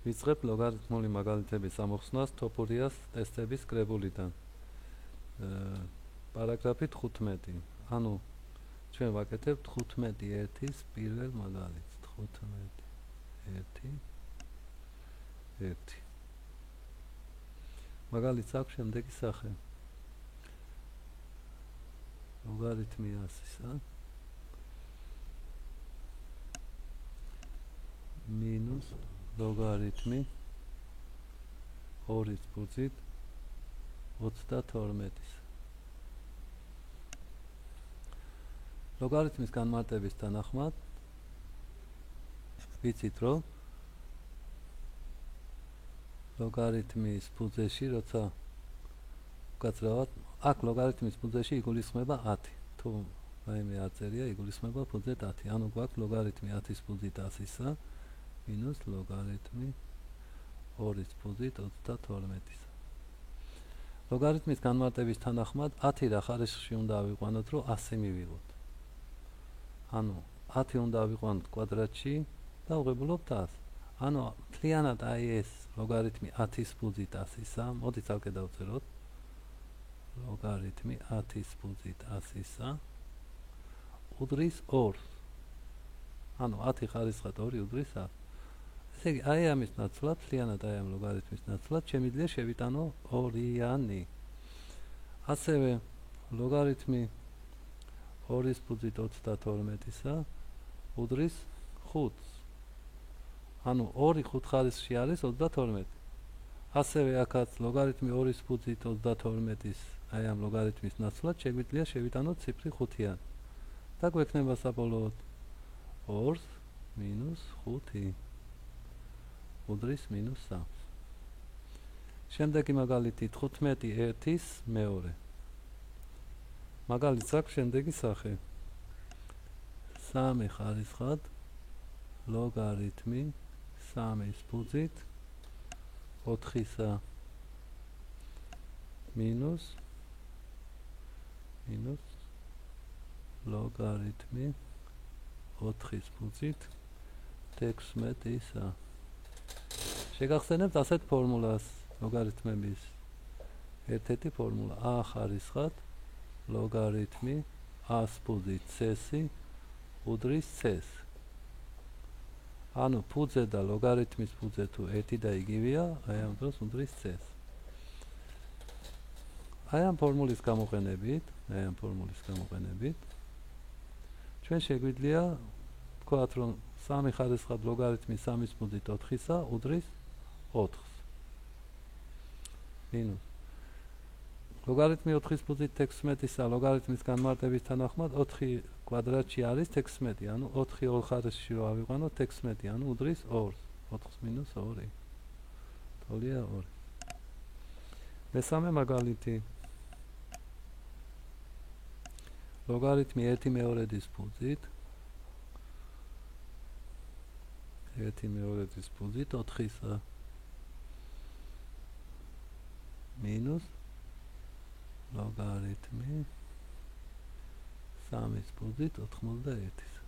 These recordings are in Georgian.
ვიწყებ ლოგარითმული მაგალითების ამოხსნას თოპურიას ტესტების კრებულიდან. პარაგრაფი 15. ანუ ჩვენ ვაკეთებთ 15-1-ის პირველ მაგალითს. 15-1-1. მაგალითს აქვს შემდეგი სახე. ლოგარითმი 100-ისა მინუს ლოგარითმი 2-ის ფუძით 32-ის. ლოგარითმის განმარტების თანახმად ვიცით რომ ლოგარითმის ფუძეში როცა ვგაცრავად აქ ლოგარითმის ფუძეში იგულისხმება 10. თუ რაიმე აწერია იგულისხმება ფუძედ 10. ანუ გვაქვს ლოგარითმი 10-ის ფუძით 100-ისა მინუს ლოგარითმი 2-ის ფუძით 32-ისა. ლოგარითმის განმარტების თანახმად 10 რა ხარისხში უნდა ავიყვანოთ, რომ 100 მივიღოთ. ანუ 10 უნდა ავიყვანოთ კვადრატში და ვღებულობთ 100. ანუ მთლიანად აი ეს ლოგარითმი 10-ის ფუძით 100-ისა, მოდი ცალკე დავწეროთ. ლოგარითმი 10-ის ფუძით 100-ისა უდრის 2. ანუ 10 ხარისხად 2 უდრის 100. ესე იგი, აი ამის ნაცვლად, მთლიანად აი ამ ლოგარითმის ნაცვლად შემიძლია შევიტანო 2-იანი. ასევე ლოგარითმი 2-ის ფუძით 32-ისა უდრის 5. ანუ 2 5 ხარისხში არის 32. ასევე აქაც ლოგარითმი 2-ის ფუძით 32-ის აი ამ ლოგარითმის ნაცვლად შეგვიძლია შევიტანოთ ციფრი 5-იანი. და გვექნება საბოლოოდ 2 მინუს 5 უდრის მინუს 3. შემდეგი მაგალითი 15-1-ის მეორე. მაგალითს აქვს შემდეგი სახე. 3 ხარისხად ლოგარითმი 3-ის ფუძით 4-ისა მინუს ლოგარითმი 4-ის ფუძით 16-ისა. შეგახსენებთ ასეთ ფორმულას ლოგარითმების ერთ-ერთი ფორმულა a ხარისხად ლოგარითმი a-ს ფუძით c-ი უდრის c-ს. ანუ ფუძე და ლოგარითმის ფუძე თუ ერთი და იგივეა, აი ამ დროს უდრის c-ს. აი ამ ფორმულის გამოყენებით ჩვენ შეგვიძლია ვთქვათ, რომ 3 ხარისხად ლოგარითმი 3-ის ფუძით 4-ისა უდრის 4-ს. მინუს ლოგარითმი 4-ის ფუძით 16-ისა ლოგარითმის განმარტების თანახმად 4 კვადრატში არის 16, ანუ 4 2 ხარისხში რო ავიყვანოთ 16, ანუ უდრის 2-ს. 4-ს მინუს 2. თოლია 2. მესამე მაგალითი. ლოგარითმი 1/2-ის ფუძით 1/2-ის ფუძით 4-ისა მინუს ლოგარითმი 3-ის ფუძით 91-ისა.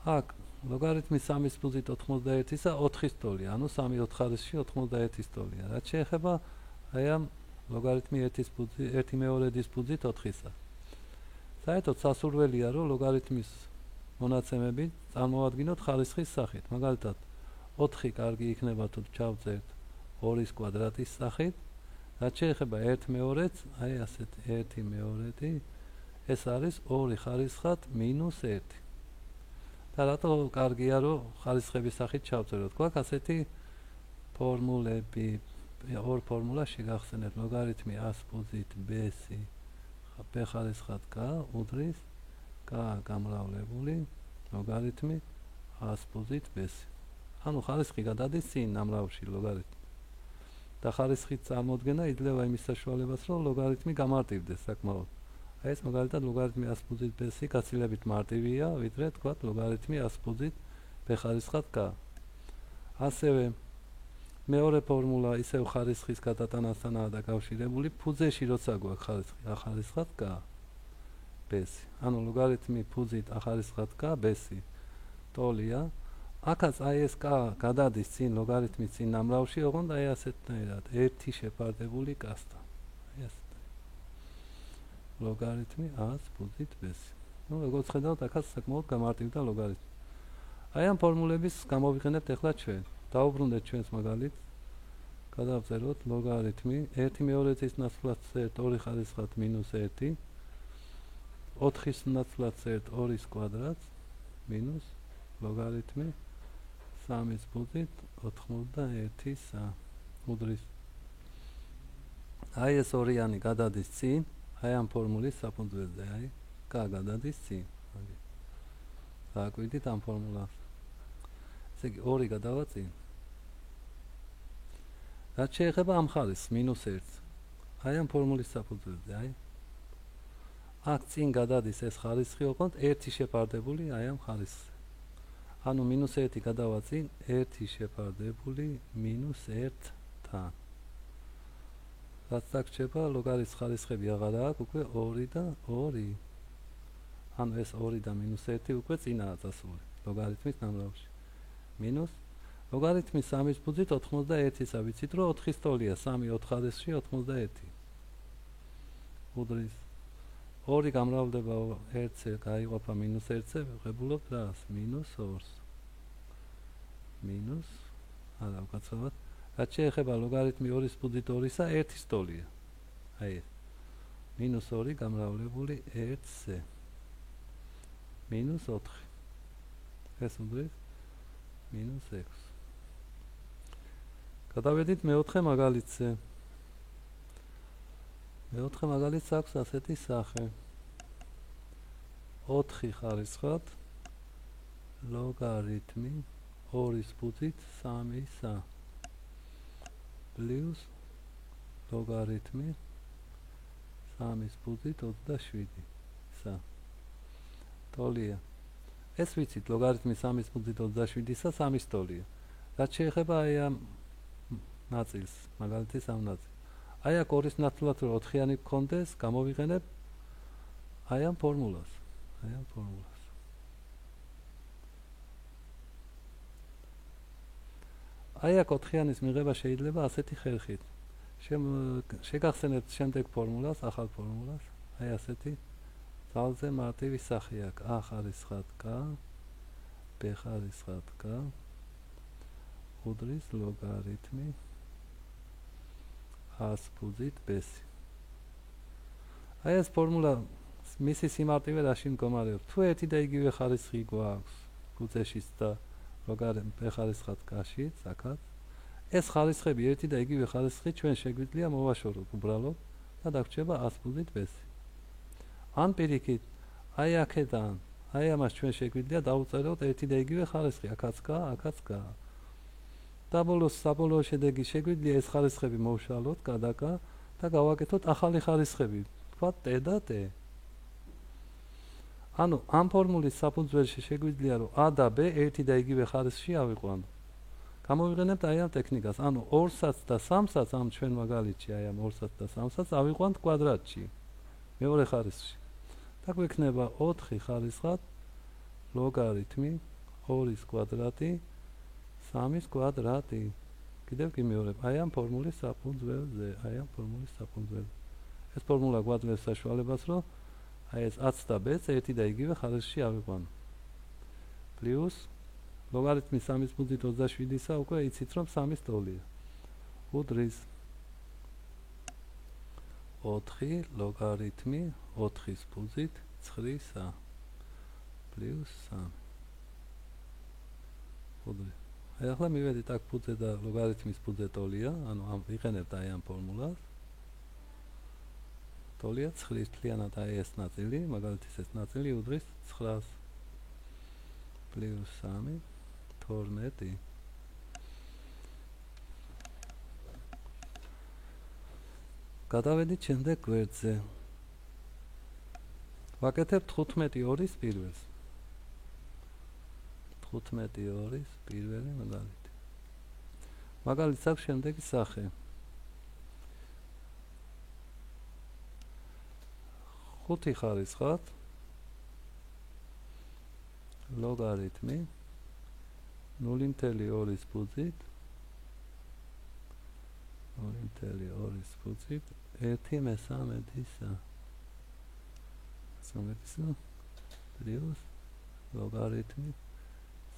აქ ლოგარითმი 3-ის ფუძით 91-ისა 4-ის ტოლია, ანუ 3 4 ხარისხში 91-ის ტოლია. რაც შეეხება აი ამ ლოგარითმი 1/2-ის ფუძით 4-ისა. საერთოდ სასურველია, რომ ლოგარითმის მონაცემები წარმოვადგინოთ ხარისხის სახით. მაგალითად 4 კარგი იქნება თუ ჩავწერთ 2-ის კვადრატის სახით. რაც შეეხება 1/2-ს, აი ასეთ 1/2 ეს არის 2 ხარისხად მინუს 1. და რატო კარგია, რომ ხარისხების სახით ჩავწეროთ? გვაქვს ასეთი ფორმულები. ორ ფორმულას შეგახსენებთ. ლოგარითმი a-ს ფუძით b-ი b ხარისხად k უდრის k გამრავლებული ლოგარითმი a-ს ფუძით b-ი. ანუ ხარისხი გადადის წინ ნამრავლში ლოგარითმი. და ხარისხის წარმოდგენა იძლევა იმის საშუალებას, რომ ლოგარითმი გამარტივდეს საკმაოდ. აი ეს მაგალითად ლოგარითმი a-ს ფუძით b-ი გაცილებით მარტივია, ვიდრე თქვათ ლოგარითმი a-ს ფუძით b ხარისხად k. ასევე მეორე ფორმულა ისევ ხარისხის გადატანასთანაა დაკავშირებული. ფუძეში როცა გვაქვს ხარისხი a ხარისხად k b-ი. ანუ ლოგარითმი ფუძით a ხარისხად k b-ი ტოლია აქაც აი ეს k გადადის წინ ლოგარითმის წინ ნამრავლში, ოღონდ აი ასეთნაირად, ერთი შეფარდებული კასტა. აი ასეთ. ლოგარითმი a-ს სპუძით b-ს. ნუ როგორც ხედავთ, აქაც საკმაოდ გამარტივდა ლოგარითმი. აი ამ ფორმულების გამოვიყენებთ ახლა ჩვენ. დავუბრუნდეთ ჩვენს მაგალითს. გადავწეროთ ლოგარითმი 1/2-ის ნაცვლად 2 ხარისხად -1 4-ის ნაცვლად 2-ის კვადრატს მინუს ლოგარითმი 3-ის სპუძით 91-სა. უდრის. აი ეს ორიანი გადადის წინ, აი ამ ფორმულის საფუძველზე, აი k გადადის წინ. დააკვირდით ამ ფორმულას. ესე იგი 2 გადავა წინ. რაც შეეხება ამ ხარისხს -1-ს. აი ამ ფორმულის საფუძველზე, აი აქ წინ გადადის ეს ხარისხი, ოღონდ ერთი შეფარდებული აი ამ ხარისხზე. ანუ -1 გადავა წინ, 1 შეფარდებული -1-თან. რაც დაგრჩება, ლოგარითმის ხარისხები აღარა აქვს, უკვე 2 და 2. ანუ ეს 2 და -1 უკვე წინაა წასული ლოგარითმის ნამრავლში. მინუს ლოგარითმის 3-ის სპუძით 91-ისა, ვიცით რომ 4-ის ტოლია, 3 4 ხარისხში 91. უდრის 2 გამრავლდება 1-ზე, გაიყოფა -1-ზე, ვიღებულობთ რას? -2-ს. მინუს არა ვკაცრავად. რაც შეეხება ლოგარითმი 2-ის სპუძით 2-ისა, 1-ის ტოლია. აი ეს. -2 გამრავლებული 1-ზე. -4. ეს უდრის -6. გადავედით მეოთხე მაგალითზე. მეოთხე მაგალითს აქვს ასეთი სახე. 4 ხარისხად ლოგარითმი 2-ის სპუძით 3-ისა პლუს ლოგარითმი 3-ის სპუძით 27-ისა. ტოლია. ეს ვიცით, ლოგარითმი 3-ის სპუძით 27-ისა 3-ის ტოლია. რაც შეეხება აი ამ ნაწილს, მაგალითის ამ ნაწილს. აი აქ 2-ის ნაცვლად 4-იანი გქონდეს, გამოვიყენებ აი ამ ფორმულას. აი ამ ფორმულას. აი აქ 4-яნის მიღება შეიძლება ასეთი ხერხით. შეგახსენებთ შემდეგ ფორმულას, ახალ ფორმულას. აი ასეთი ძალზე მარტივი სახე აქვს. a ხარისხად k, b ხარისხად k უდრის ლოგარითმი a-ს სპუძით b-ს. აი ეს ფორმულა მისი სიმარტივე რაში მდგომარეობს? თუ ერთი და იგივე ხარისხი გვაქვს კუცეშიც და ლოგარითმი b ხარისხად k-შიც, აქაც ეს ხარისხები ერთი და იგივე ხარისხი ჩვენ შეგვიძლია მოვაშოროთ უბრალოდ და დაგვრჩება a-ს სპუძით b-ს. ან პირიქით, აი აქედან, აი ამას ჩვენ შეგვიძლია დავუწეროთ ერთი და იგივე ხარისხი, აქაც k, აქაც k. და საბოლოო შედეგი შეგვიძლია ეს ხარისხები მოვშალოთ k და k და გავაკეთოთ ახალი ხარისხები, თქვა t და t. ანუ ამ ფორმულის საფუძველში შეგვიძლია რომ a და b ერთი და იგივე ხარისხში ავიყვანო. გამოვიყენებთ აი ამ ტექნიკას, ანუ 2-საც და 3-საც ამ ჩვენ მაგალითში, აი ამ 2-საც და 3-საც ავიყვანთ კვადრატში, მეორე ხარისხში. და გვექნება 4 ხარისხად ლოგარითმი 2-ის კვადრატი 3-ის კვადრატი. კიდევ გიმეორებ, აი ამ ფორმულის საფუძველზე, აი ამ ფორმულის საფუძველზე. ეს ფორმულა გვაძლევს საშუალებას, რომ აი ეს a-ს და b-ს ერთი და იგივე ხარისხში ავიყვანო. პლუს ლოგარითმი 3-ის სპუძით 27-ისა უკვე იცით რომ 3-ის ტოლია. უდრის 4 ლოგარითმი 4-ის სპუძით 9-ისა პლუს 3. უდრის. აი ახლა მივედით აქ ფუძე და ლოგარითმის ფუძე ტოლია, ანუ ამ ვიყენებთ აი ამ ფორმულას. ტოლია 9-ის თლიანად აი ეს ნაწილი, მაგალითის ეს ნაწილი უდრის 9-ს პლუს 3 12. გადავედით შემდეგ გვერდზე. ვაკეთებთ 15-2-ის პირველს. 15-2-ის პირველი მაგალითი. მაგალითს აქვს შემდეგი სახე. 5 ხარისხად ლოგარითმი 0.2 სფუძით 0.2 სფუძით 1/13-ისა პლუს ლოგარითმი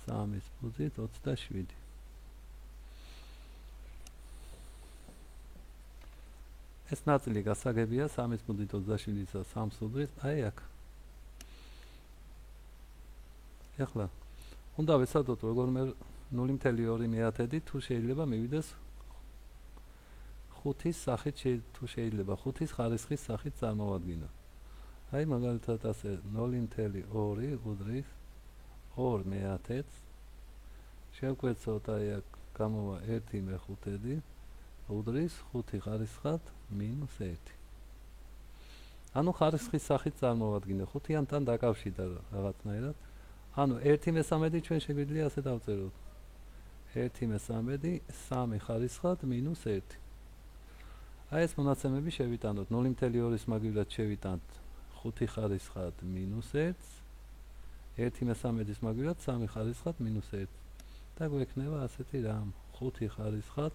3 სფუძით 27. ეს ნაწილი გასაგებია 3 სფუძით 27-ისა 3 სფუძით აი აქ. ეხლა უნდა ვეცადოთ როგორმე 0.2 თუ შეიძლება მივიდეს 5-ის სახით თუ შეიძლება 5-ის ხარისხის სახით წარმოვადგინოთ. აი მაგალითად ასე 0.2 უდრის 2/10 შევკვეცოთ აი აქ გამოვა 1/5 უდრის 5 ხარისხად -1. ანუ ხარისხის სახით წარმოვადგინე 5-ანთან დაკავშირდა რაღაცნაირად. ანუ 1/13 ჩვენ შეგვიძლია ასე დავწეროთ 1/13 3 ხარისხად -1. აი ეს მონაცემები შევიტანოთ 0.2-ის მაგივრად შევიტანთ 5 ხარისხად -1, 1/13-ის მაგივრად 3 ხარისხად -1 და გვექნება ასეთი რამ 5 ხარისხად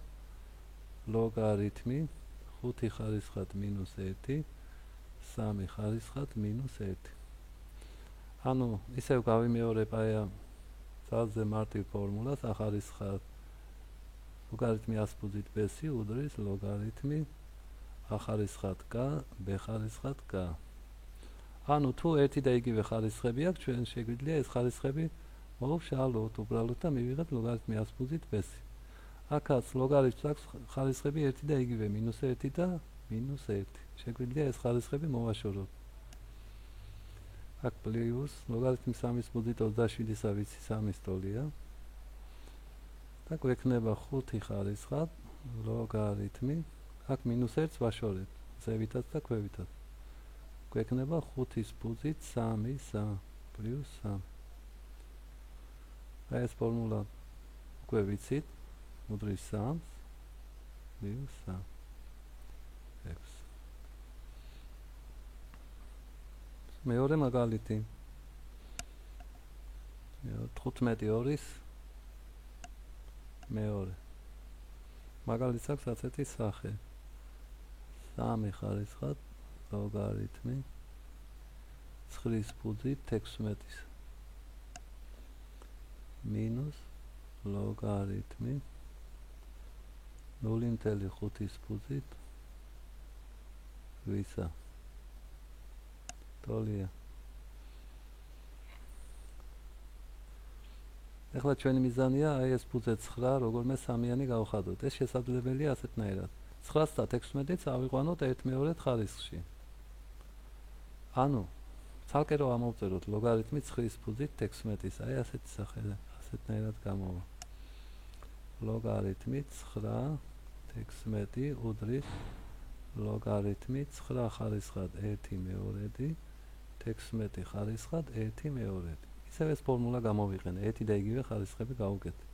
ლოგარითმი 5 ხარისხად -1, 3 ხარისხად -1. ანუ ისევ გავიმეორებ აი ამ ძალზე მარტივ ფორმულას ახარისხად ლოგარითმი a სფუძით b-ს უდრის ლოგარითმი ახარისხად k b ხარისხად k. ანუ თუ ერთი და იგივე ხარისხები აქვს ჩვენ შეგვიძლია ეს ხარისხები მოვშალოთ უბრალოდ და მივიღეთ ლოგარითმი a სფუძით b-ს. აქაც ლოგარითმს აქვს ხარისხები ერთი და იგივე -1 და -1. შეგვიძლია ეს ხარისხები მოვაშოროთ. აქ პლუს ლოგარითმი 3 სფუძით 27-ისა ვიცი 3 ტოლია და გვექნება 5 ხარისხად ლოგარითმი აქ -1-ს ვაშორებ ზევითაც და ქვევითაც გვექნება 5 სფუძით 3 პლუს 3. აი ეს ფორმულა უკვე ვიცით უდრის 3 პლუს 3 6. მეორე მაგალითი 15/2-ის მეორე მაგალითს აქვს ასეთი სახე 3 ხარისხად ლოგარითმი 9 სფუძით 16-ის მინუს ლოგარითმი 0.5 სფუძით 8-ისა ტოლია. ეხლა ჩვენი მიზანია აი ეს ფუძე 9 როგორმე სამიანი გავხადოთ. ეს შესაძლებელია ასეთნაირად. 9-ს და 16-ს ავიყვანოთ 1/2 ხარისხში. ანუ ცალკე რო ამოვწეროთ ლოგარითმი 9 სფუძით 16-ის აი ასეთი სახე ასეთნაირად გამოვა. ლოგარითმი 9 16 უდრის ლოგარითმი 9 ხარისხად 1/2 16 ხარისხად 1/2. ისევ ეს ფორმულა გამოვიყენე, ერთი და იგივე ხარისხები გავუკეთე.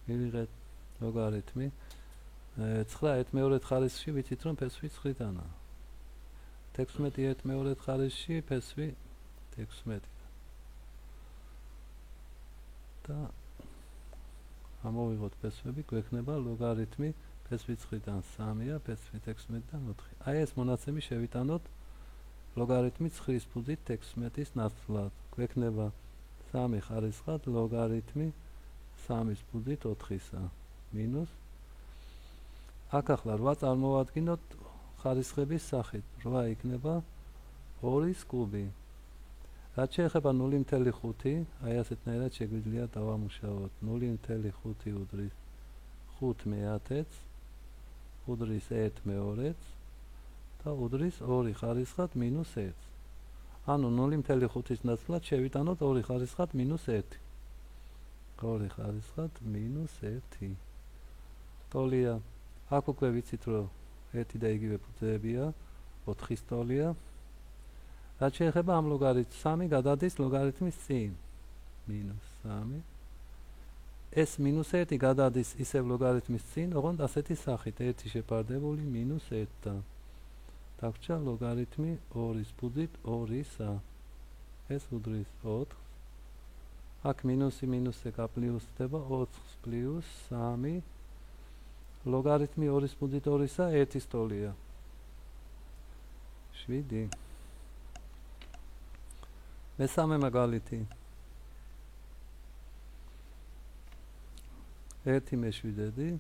მივიღეთ ლოგარითმი 9 1/2 ხარისხში ვიცით რომ ფესვი 9-დანაა. 16 1/2 ხარისხში ფესვი 16. და ამოვიღოთ ფესვები, გვექნება ლოგარითმი ფესვი 9-დან 3-ია, ფესვი 16-დან 4. აი ეს მონაცემი შევიტანოთ ლოგარითმი 9 სფუძით 16-ის ნაცვლად. გვექნება 3 ხარისხად ლოგარითმი 3 სფუძით 4-ისა მინუს აქ ახლა 8 წარმოვადგინოთ ხარისხების სახით. 8 იქნება 2-ის კუბი. რაც შეეხება 0.5, აი ასეთნაირად შეგვიძლია დავამუშავოთ. 0.5 უდრის 5/10 უდრის 1/2 და უდრის 2 ხარისხად -1. ანუ 0.5-ის ნაცვლად შევიტანოთ 2 ხარისხად -1. 2 ხარისხად -1. ტოლია. აქ უკვე ვიცით რომ ერთი და იგივე ფუძეებია 4-ის ტოლია. რაც შეეხება ამ ლოგარითმს 3 გადადის ლოგარითმის წინ -3. ეს -1 გადადის ისევ ლოგარითმის წინ, ოღონდ ასეთი სახით 1 შეფარდებული -1-დან. დაგვრჩა ლოგარითმი 2 სფუძით 2-ისა. ეს უდრის 4 აქ მინუსი მინუსზე გაპლიუსდება 4 პლუს 3 ლოგარითმი 2-ის პუნქტით 2-ისა 1-ის ტოლია. 7. მესამე მაგალითი. 1/7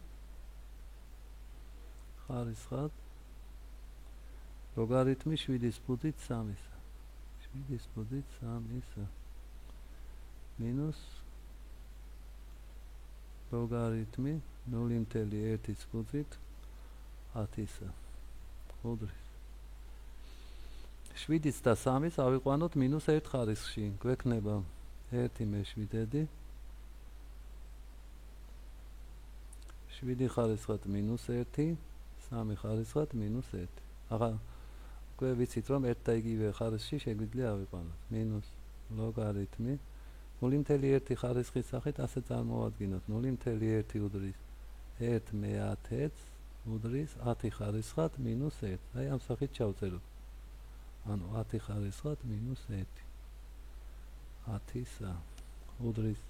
ხარისხად ლოგარითმი 7-ის პუნქტით 3-ისა. 7-ის პუნქტით 3-ისა მინუს ლოგარითმი 0.1-ის პუნქტით 10-ისა. უდრის 7-ის და 3-ის ავიყვანოთ -1 ხარისხში. გვექნება 1/7 7 ხარისხად -1 3 ხარისხად -1. ახლა უკვე ვიცით რომ ერთ და იგივე ხარისხში შეგვიძლია ავიყვანოთ მინუს ლოგარითმი 0.1 ხარისხის სახით ასე წარმოვადგინოთ 0.1 უდრის 1/10 უდრის 10 ხარისხად -1. აი ამ სახით ჩავწეროთ. ანუ 10 ხარისხად -1 10-ისა უდრის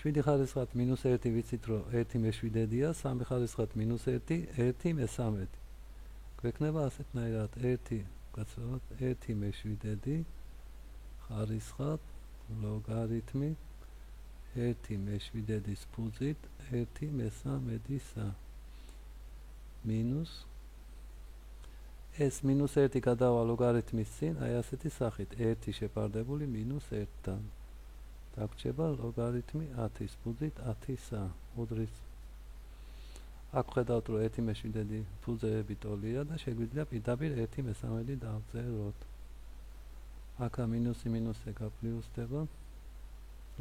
7 ხარისხად -1 ვიცით რომ 1/7-ია 3 ხარისხად -1 1/13 გვექნება ასეთნაირად 1 გაცნობთ 1/7 ხარისხად ლოგარითმი 1/7-ის პუნქტით 1/13-ისა მინუს ეს -1 გადავა ლოგარითმის წინ აი ასეთი სახით 1 შეპარდებული -1-დან დაგვრჩება ლოგარითმი 10-ის პუნქტით 10-ისა უდრის აქ ხედავთ რომ 1/7 ფუძეები ტოლია და შეგვიძლია პირდაპირ 1/13 დავწეროთ. აქა მინუსი მინუსზე გაპლიუსდება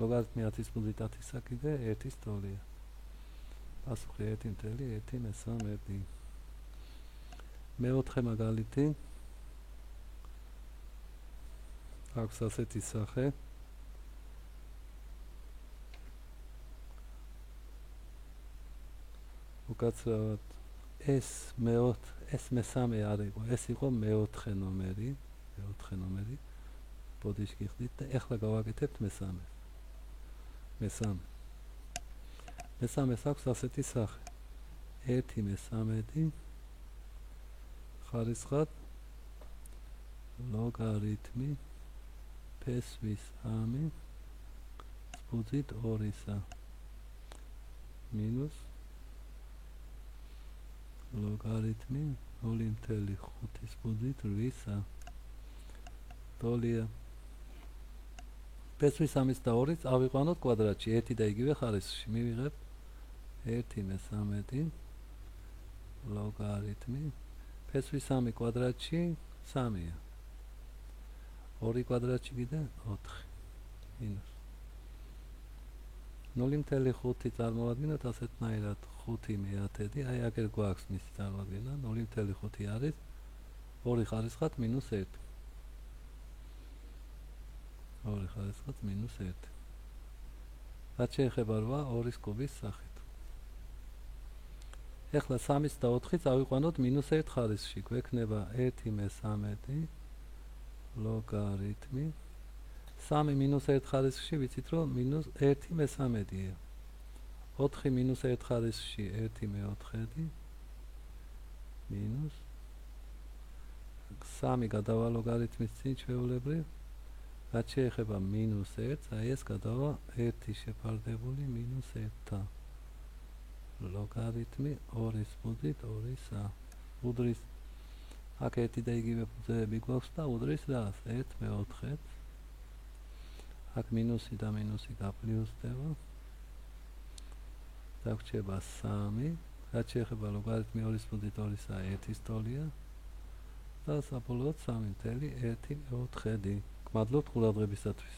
ლოგარითმი 10-ის პუნქტით 10-ისა კიდე 1-ის ტოლია. პასუხი 1/1 მეოთხე მაგალითი აქვს ასეთი სახე უკაცრავად ეს მესამე არ იყო ეს იყო მეოთხე ნომერი ბოდიში გიხდით და ეხლა გავაკეთებთ მესამეს აქვს ასეთი სახე 1/13 ხარისხად ლოგარითმი ფესვის 3 პუნქტით 2-ისა მინუს ლოგარითმი 0.5-ის პუნქტით 8-ისა ტოლია. ფესვის 3-ის და 2-ის ავიყვანოთ კვადრატში 1 და იგივე ხარისხში. მივიღებთ 1/13 ლოგარითმი ფესვის 3 კვადრატში 3-ია 2 კვადრატში კიდე 4 მინუს 0.5 წარმოვადგინოთ ასეთნაირად 5/10 აი აგერ გვაქვს მისი წარმოადგენა 0.5 არის 2 ხარისხად -1 2 ხარისხად -1 რაც შეეხება 8 2-ის კუბის სახით. ეხლა 3-ის და 4-ის ავიყვანოთ -1 ხარისხში. გვექნება 1/13 ლოგარითმი 3 -1 ხარისხში ვიცით რომ -1/13-ია 4 -1 ხარისხში 1/4 მინუს 3 გადავა ლოგარითმის წინ ჩვეულებრივ რაც შეეხება -1 აი ეს გადავა 1 შეფარდებული -1-თან ლოგარითმი 2-ის პუნქტით 2-ისა უდრის აქ 1 და იგივე ფუძეები გვაქვს და უდრის რას 1/4 აქ მინუსი და მინუსი გაპლიუსდება დაგვრჩება 3 რაც შეეხება ლოგარითმი 2-ის პუნქტით 2-ისა 1-ის ტოლია და საბოლოოდ 3/1 გმადლობთ ყურადღებისათვის.